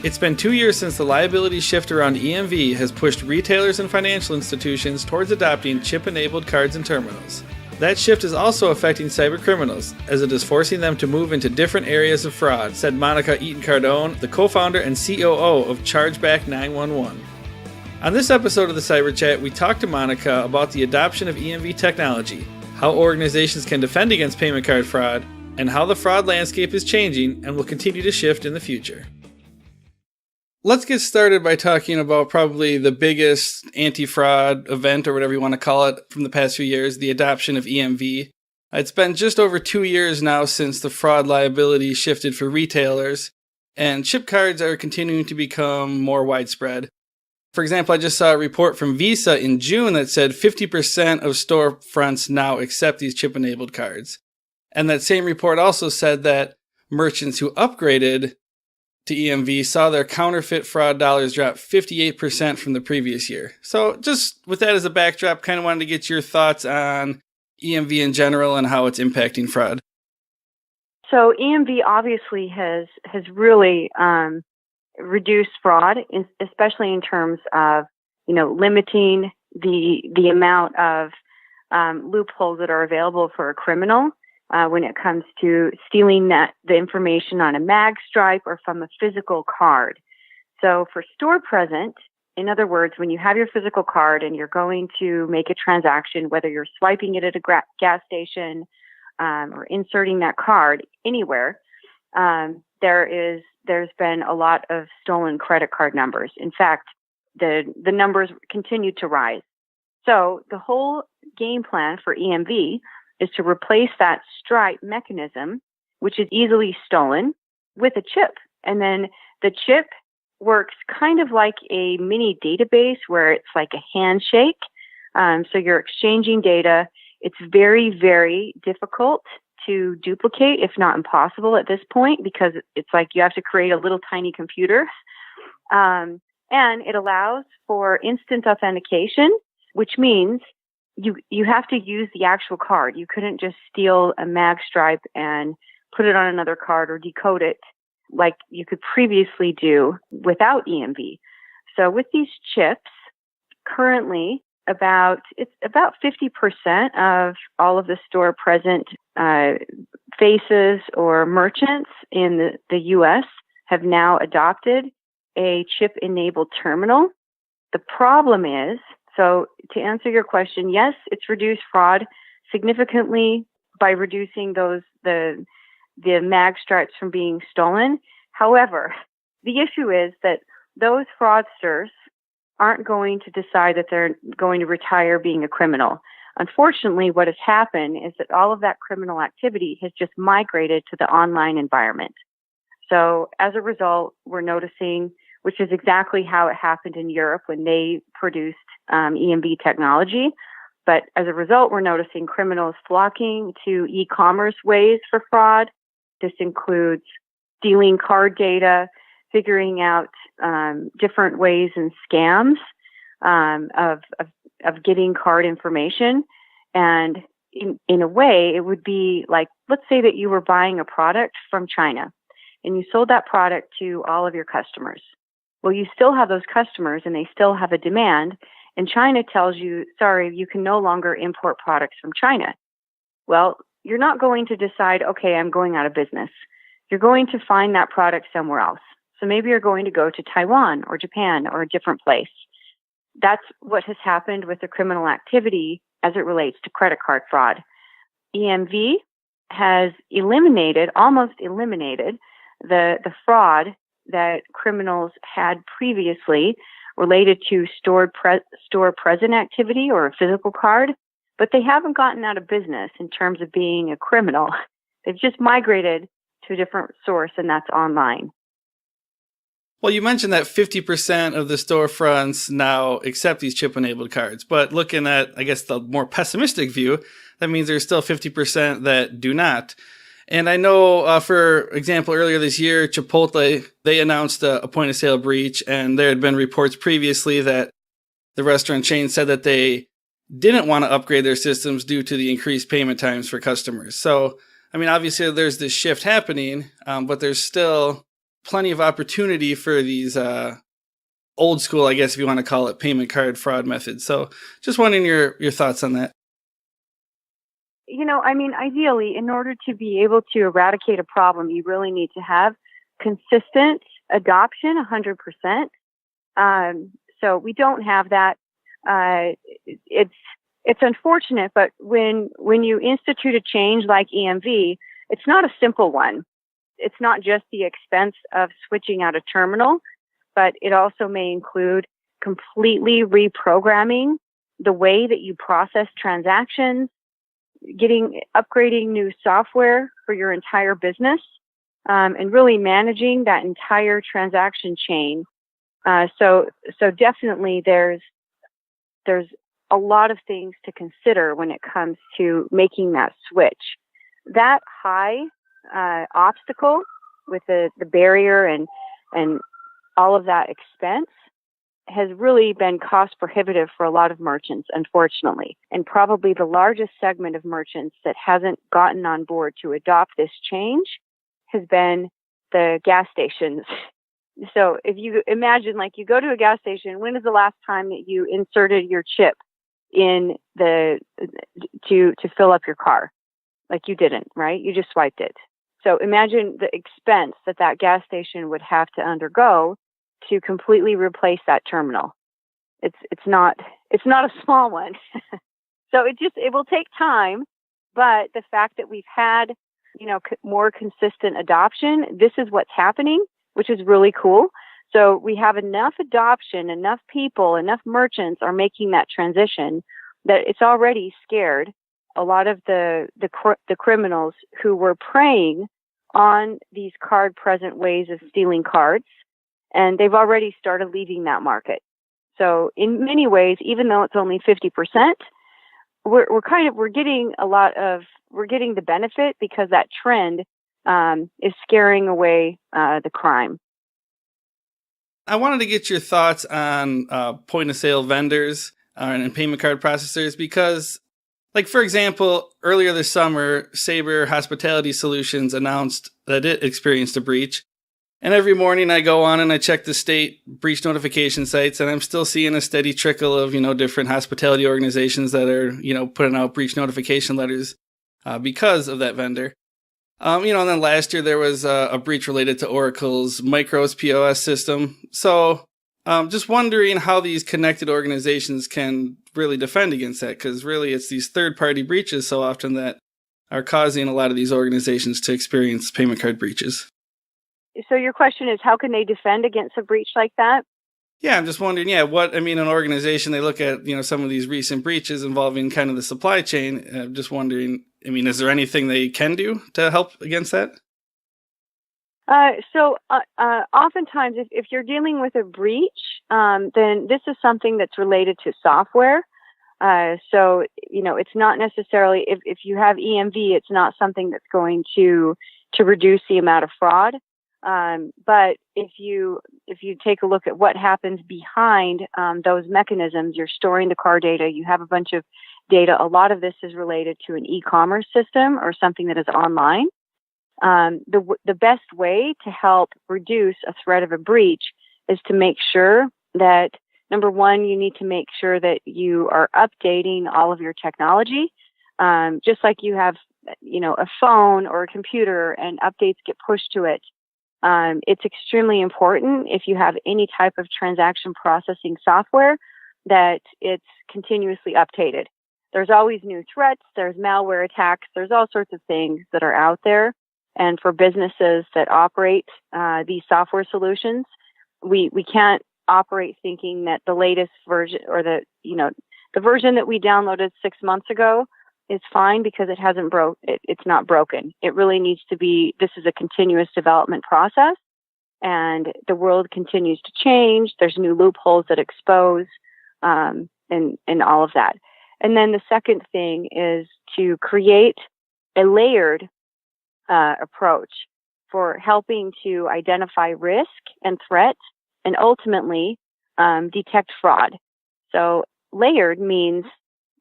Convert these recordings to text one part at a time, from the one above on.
It's been 2 years since the liability shift around EMV has pushed retailers and financial institutions towards adopting chip-enabled cards and terminals. That shift is also affecting cybercriminals, as it is forcing them to move into different areas of fraud, said Monica Eaton-Cardone, the co-founder and COO of Chargebacks911. On this episode of the Cyber Chat, we talked to Monica about the adoption of EMV technology, how organizations can defend against payment card fraud, and how the fraud landscape is changing and will continue to shift in the future. Let's get started by talking about probably the biggest anti-fraud event, or whatever you want to call it, from the past few years, the adoption of EMV. It's been just over 2 years now since the fraud liability shifted for retailers, and chip cards are continuing to become more widespread. For example, I just saw a report from Visa in June that said 50% of storefronts now accept these chip-enabled cards. And that same report also said that merchants who upgraded to EMV saw their counterfeit fraud dollars drop 58% from the previous year. So just with that as a backdrop, kind of wanted to get your thoughts on EMV in general and how it's impacting fraud. So EMV obviously has really reduced fraud, especially in terms of limiting the amount of loopholes that are available for a criminal. When it comes to stealing the information on a mag stripe or from a physical card. So for store present, in other words, when you have your physical card and you're going to make a transaction, whether you're swiping it at a gas station or inserting that card anywhere, there's been a lot of stolen credit card numbers. In fact, the numbers continue to rise. So the whole game plan for EMV is to replace that stripe mechanism, which is easily stolen, with a chip. And then the chip works kind of like a mini database where it's like a handshake. So you're exchanging data. It's very, very difficult to duplicate, if not impossible at this point, because it's like you have to create a little tiny computer. And it allows for instant authentication, which means you have to use the actual card. You couldn't just steal a mag stripe and put it on another card or decode it like you could previously do without EMV. So with these chips, currently about 50% of all of the store present faces or merchants in the US have now adopted a chip enabled terminal. The problem is, so to answer your question, yes, it's reduced fraud significantly by reducing the mag stripes from being stolen. However, the issue is that those fraudsters aren't going to decide that they're going to retire being a criminal. Unfortunately, what has happened is that all of that criminal activity has just migrated to the online environment. So as a result, we're noticing, which is exactly how it happened in Europe when they produced EMV technology. But as a result, we're noticing criminals flocking to e-commerce ways for fraud. This includes stealing card data, figuring out different ways and scams of getting card information. And in a way, it would be like, let's say that you were buying a product from China and you sold that product to all of your customers. Well, you still have those customers and they still have a demand, and China tells you, sorry, you can no longer import products from China. Well, you're not going to decide, okay, I'm going out of business. You're going to find that product somewhere else. So maybe you're going to go to Taiwan or Japan or a different place. That's what has happened with the criminal activity as it relates to credit card fraud. EMV has almost eliminated the fraud that criminals had previously related to store present activity or a physical card, but they haven't gotten out of business in terms of being a criminal. They've just migrated to a different source, and that's online. Well, you mentioned that 50% of the storefronts now accept these chip-enabled cards, but looking at, I guess, the more pessimistic view, that means there's still 50% that do not. And I know, for example, earlier this year, Chipotle, they announced a point-of-sale breach, and there had been reports previously that the restaurant chain said that they didn't want to upgrade their systems due to the increased payment times for customers. So, I mean, obviously there's this shift happening, but there's still plenty of opportunity for these old school, I guess if you want to call it, payment card fraud methods. So just wondering your thoughts on that. Ideally, in order to be able to eradicate a problem, you really need to have consistent adoption, 100%. So we don't have that. It's unfortunate, but when you institute a change like EMV, it's not a simple one. It's not just the expense of switching out a terminal, but it also may include completely reprogramming the way that you process transactions, upgrading new software for your entire business, and really managing that entire transaction chain. So definitely there's a lot of things to consider when it comes to making that switch. That high obstacle with the barrier and all of that expense has really been cost prohibitive for a lot of merchants, unfortunately. And probably the largest segment of merchants that hasn't gotten on board to adopt this change has been the gas stations. So if you imagine, like, you go to a gas station, when is the last time that you inserted your chip in to fill up your car? Like, you didn't, right? You just swiped it. So imagine the expense that gas station would have to undergo to completely replace that terminal. It's not a small one. So it will take time, but the fact that we've had, more consistent adoption, this is what's happening, which is really cool. So we have enough adoption, enough people, enough merchants are making that transition that it's already scared a lot of the criminals who were preying on these card-present ways of stealing cards, and they've already started leaving that market. So in many ways, even though it's only 50%, we're getting the benefit because that trend is scaring away the crime. I wanted to get your thoughts on point-of-sale vendors and payment card processors because, like, for example, earlier this summer, Sabre Hospitality Solutions announced that it experienced a breach. And every morning I go on and I check the state breach notification sites, and I'm still seeing a steady trickle of, different hospitality organizations that are, putting out breach notification letters because of that vendor. And then last year there was a breach related to Oracle's Micros POS system. So just wondering how these connected organizations can really defend against that, because really it's these third-party breaches so often that are causing a lot of these organizations to experience payment card breaches. So your question is, how can they defend against a breach like that? Yeah, I'm just wondering, an organization, they look at, some of these recent breaches involving kind of the supply chain. I'm just wondering, is there anything they can do to help against that? Oftentimes, if you're dealing with a breach, then this is something that's related to software. It's not necessarily, if you have EMV, it's not something that's going to reduce the amount of fraud. But if you take a look at what happens behind those mechanisms, you're storing the car data, you have a bunch of data. A lot of this is related to an e-commerce system or something that is online. The best way to help reduce a threat of a breach is to make sure that, number one, you need to make sure that you are updating all of your technology, just like you have, a phone or a computer and updates get pushed to it. It's extremely important if you have any type of transaction processing software that it's continuously updated. There's always new threats, there's malware attacks, there's all sorts of things that are out there. And for businesses that operate these software solutions, we can't operate thinking that the latest version or the version that we downloaded 6 months ago is fine because it hasn't it's not broken. It really needs to be, this is a continuous development process, and the world continues to change. There's new loopholes that expose, and all of that. And then the second thing is to create a layered approach for helping to identify risk and threat and ultimately detect fraud. So layered means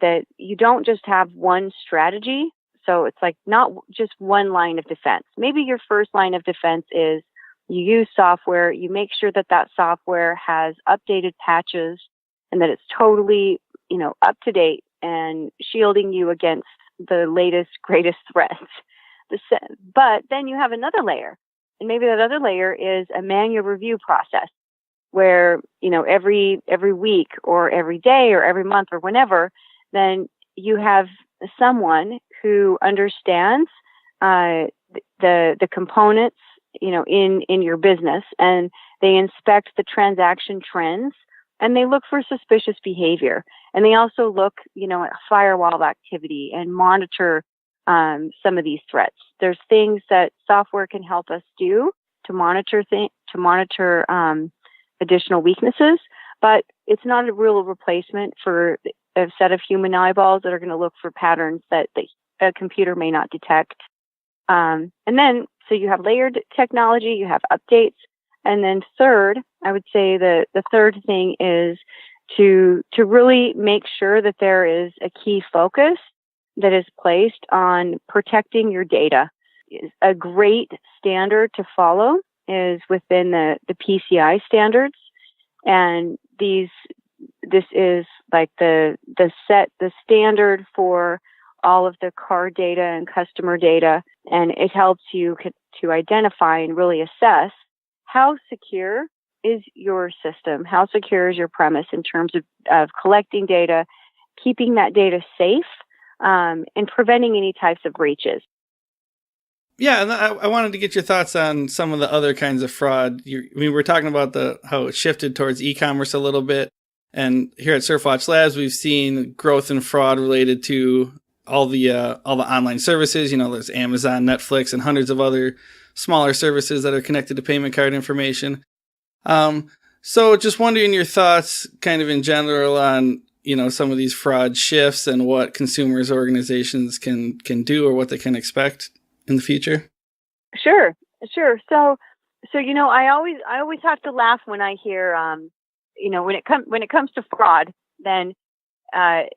that you don't just have one strategy. So it's like not just one line of defense. Maybe your first line of defense is you use software, you make sure that that software has updated patches and that it's totally, up to date and shielding you against the latest, greatest threats. But then you have another layer, and maybe that other layer is a manual review process where, every week or every day or every month or whenever, then you have someone who understands the components, in your business, and they inspect the transaction trends and they look for suspicious behavior. And they also look, at firewall activity and monitor some of these threats. There's things that software can help us do to monitor additional weaknesses, but it's not a real replacement for a set of human eyeballs that are going to look for patterns that a computer may not detect. And then, so you have layered technology, you have updates, and then third, I would say the third thing is to really make sure that there is a key focus that is placed on protecting your data. A great standard to follow is within the PCI standards, and this is like the standard for all of the card data and customer data, and it helps you to identify and really assess how secure is your system, how secure is your premise in terms of collecting data, keeping that data safe, and preventing any types of breaches. Yeah, and I wanted to get your thoughts on some of the other kinds of fraud. We're talking about how it shifted towards e-commerce a little bit, and here at Surfwatch Labs, we've seen growth in fraud related to all the online services. There's Amazon, Netflix, and hundreds of other smaller services that are connected to payment card information. So just wondering your thoughts kind of in general on, some of these fraud shifts and what consumers organizations can do or what they can expect in the future. Sure. So I always have to laugh when I hear, when it comes to fraud, then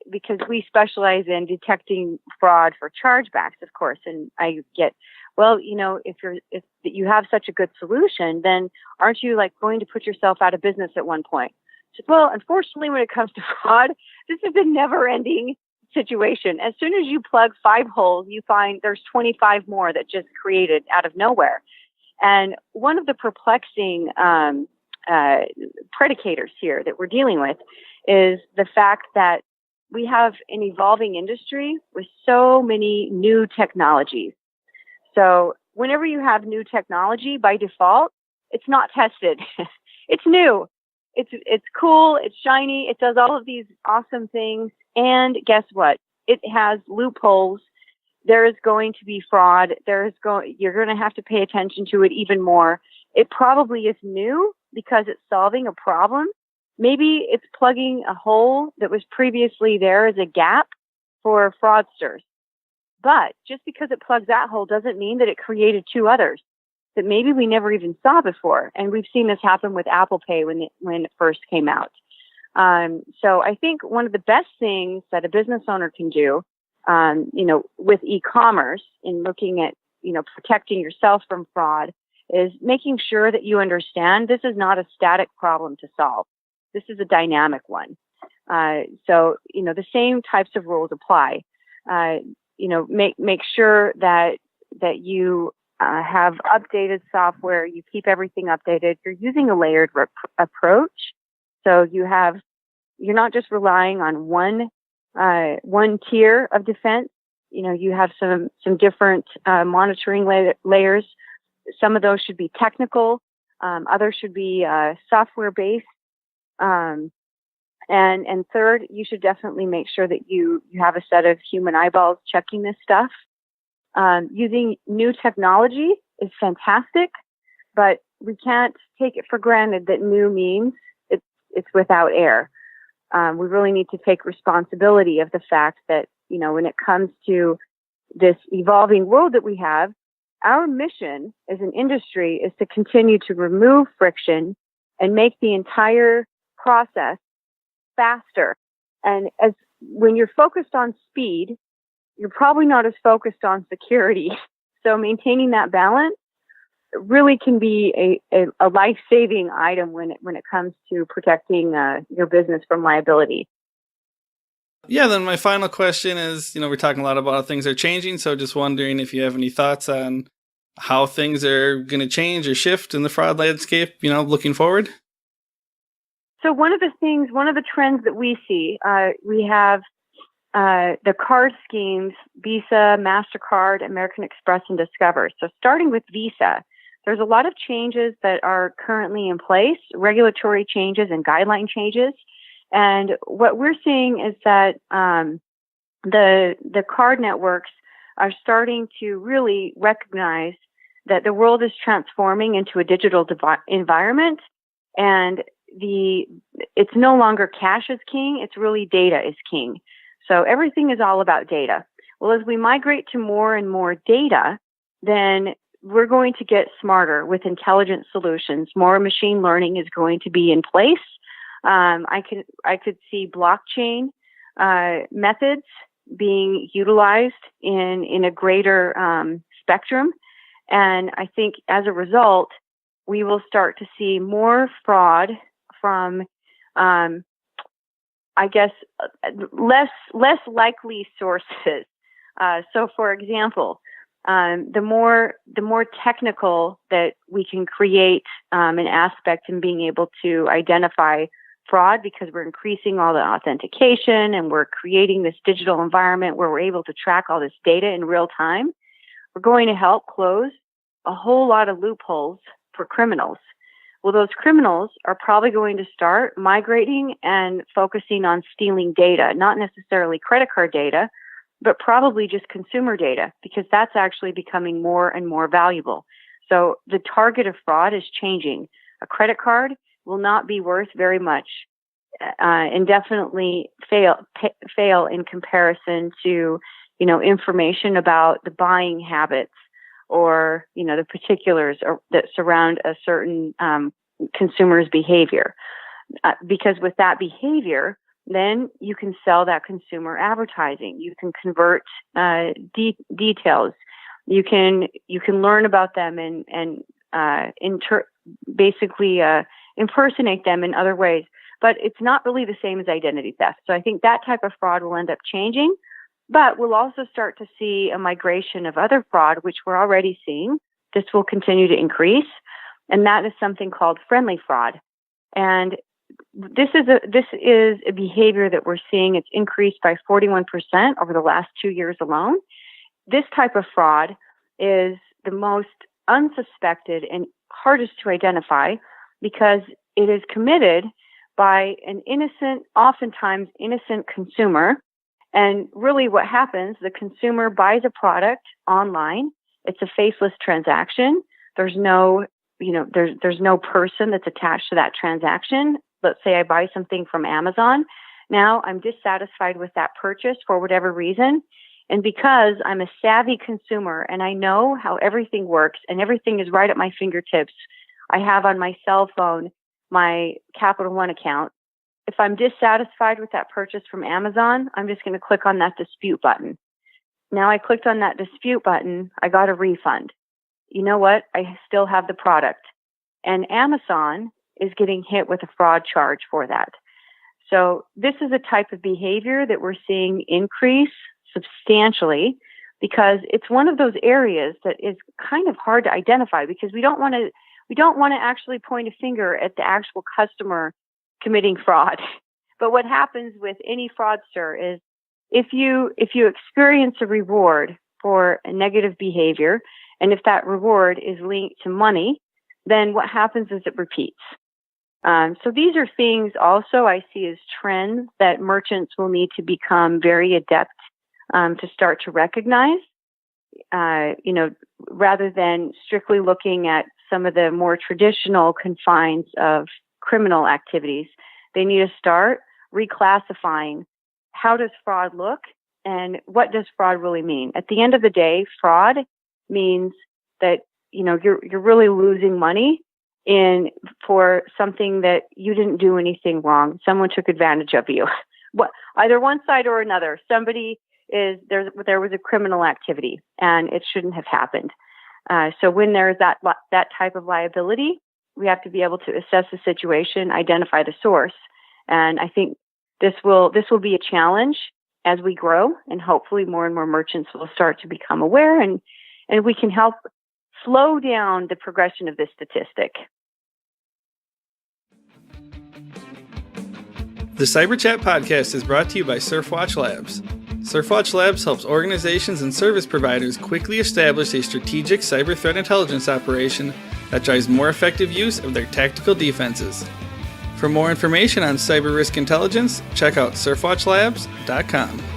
because we specialize in detecting fraud for chargebacks, of course, and I get, well, if you have such a good solution, then aren't you going to put yourself out of business at one point? So, well, unfortunately, when it comes to fraud, this is a never-ending situation. As soon as you plug 5 holes, you find there's 25 more that just created out of nowhere. And one of the perplexing predicators here that we're dealing with is the fact that we have an evolving industry with so many new technologies. So whenever you have new technology, by default, it's not tested. It's new. It's cool. It's shiny. It does all of these awesome things. And guess what? It has loopholes. There is going to be fraud. You're going to have to pay attention to it even more. It probably is new because it's solving a problem. Maybe it's plugging a hole that was previously there as a gap for fraudsters. But just because it plugs that hole doesn't mean that it created 2 others that maybe we never even saw before. And we've seen this happen with Apple Pay when it first came out. So I think one of the best things that a business owner can do, with e-commerce in looking at, protecting yourself from fraud is making sure that you understand this is not a static problem to solve. This is a dynamic one. So, the same types of rules apply. Make sure that you have updated software. You keep everything updated. You're using a layered approach. So you're not just relying on one tier of defense. You have some different monitoring layers. Some of those should be technical. Others should be software based. And third, you should definitely make sure that you have a set of human eyeballs checking this stuff. Using new technology is fantastic, but we can't take it for granted that new means it's without error. We really need to take responsibility of the fact that, when it comes to this evolving world that we have, our mission as an industry is to continue to remove friction and make the entire process faster. And when you're focused on speed, you're probably not as focused on security. So maintaining that balance really can be a life-saving item when it comes to protecting your business from liability. Yeah, then my final question is, we're talking a lot about how things are changing, so just wondering if you have any thoughts on how things are going to change or shift in the fraud landscape, looking forward? So one of the trends that we see, we have the card schemes, Visa, MasterCard, American Express, and Discover. So starting with Visa, there's a lot of changes that are currently in place, regulatory changes and guideline changes. And what we're seeing is that the card networks are starting to really recognize that the world is transforming into a digital environment, and it's no longer cash is king, it's really data is king. So everything is all about data. Well, as we migrate to more and more data, then we're going to get smarter with intelligent solutions. More machine learning is going to be in place. I could see blockchain methods being utilized in a greater spectrum. And I think as a result, we will start to see more fraud from, less likely sources. So, for example, the more technical that we can create an aspect in being able to identify fraud, because we're increasing all the authentication and we're creating this digital environment where we're able to track all this data in real time, we're going to help close a whole lot of loopholes for criminals. Well, those criminals are probably going to start migrating and focusing on stealing data, not necessarily credit card data, but probably just consumer data, because that's actually becoming more and more valuable. So the target of fraud is changing. A credit card will not be worth very much and definitely fail in comparison to, information about the buying habits or, the particulars that surround a certain consumer's behavior. Because with that behavior, then you can sell that consumer advertising. You can convert details. You can learn about them and basically impersonate them in other ways. But it's not really the same as identity theft. So I think that type of fraud will end up changing. But we'll also start to see a migration of other fraud, which we're already seeing. This will continue to increase. And that is something called friendly fraud. And this is a behavior that we're seeing. It's increased by 41% over the last 2 years alone. This type of fraud is the most unsuspected and hardest to identify because it is committed by an oftentimes innocent consumer. And really what happens, the consumer buys a product online. It's a faceless transaction. There's no person that's attached to that transaction. Let's say I buy something from Amazon. Now I'm dissatisfied with that purchase for whatever reason. And because I'm a savvy consumer and I know how everything works and everything is right at my fingertips, I have on my cell phone my Capital One account. If I'm dissatisfied with that purchase from Amazon, I'm just going to click on that dispute button. Now I clicked on that dispute button. I got a refund. You know what? I still have the product. And Amazon is getting hit with a fraud charge for that. So this is a type of behavior that we're seeing increase substantially because it's one of those areas that is kind of hard to identify because we don't want to actually point a finger at the actual customer committing fraud. But what happens with any fraudster is if you experience a reward for a negative behavior, and if that reward is linked to money, then what happens is it repeats. So these are things also I see as trends that merchants will need to become very adept to start to recognize, rather than strictly looking at some of the more traditional confines of criminal activities. They need to start reclassifying how does fraud look and what does fraud really mean. At the end of the day, fraud means that you're really losing money for something that you didn't do anything wrong. Someone took advantage of you. Either one side or another. There was a criminal activity and it shouldn't have happened. So when there's that type of liability, we have to be able to assess the situation, identify the source. And I think this will be a challenge as we grow, and hopefully more and more merchants will start to become aware, and we can help slow down the progression of this statistic. The Cyber Chat podcast is brought to you by Surfwatch Labs. Surfwatch Labs helps organizations and service providers quickly establish a strategic cyber threat intelligence operation that drives more effective use of their tactical defenses. For more information on cyber risk intelligence, check out surfwatchlabs.com.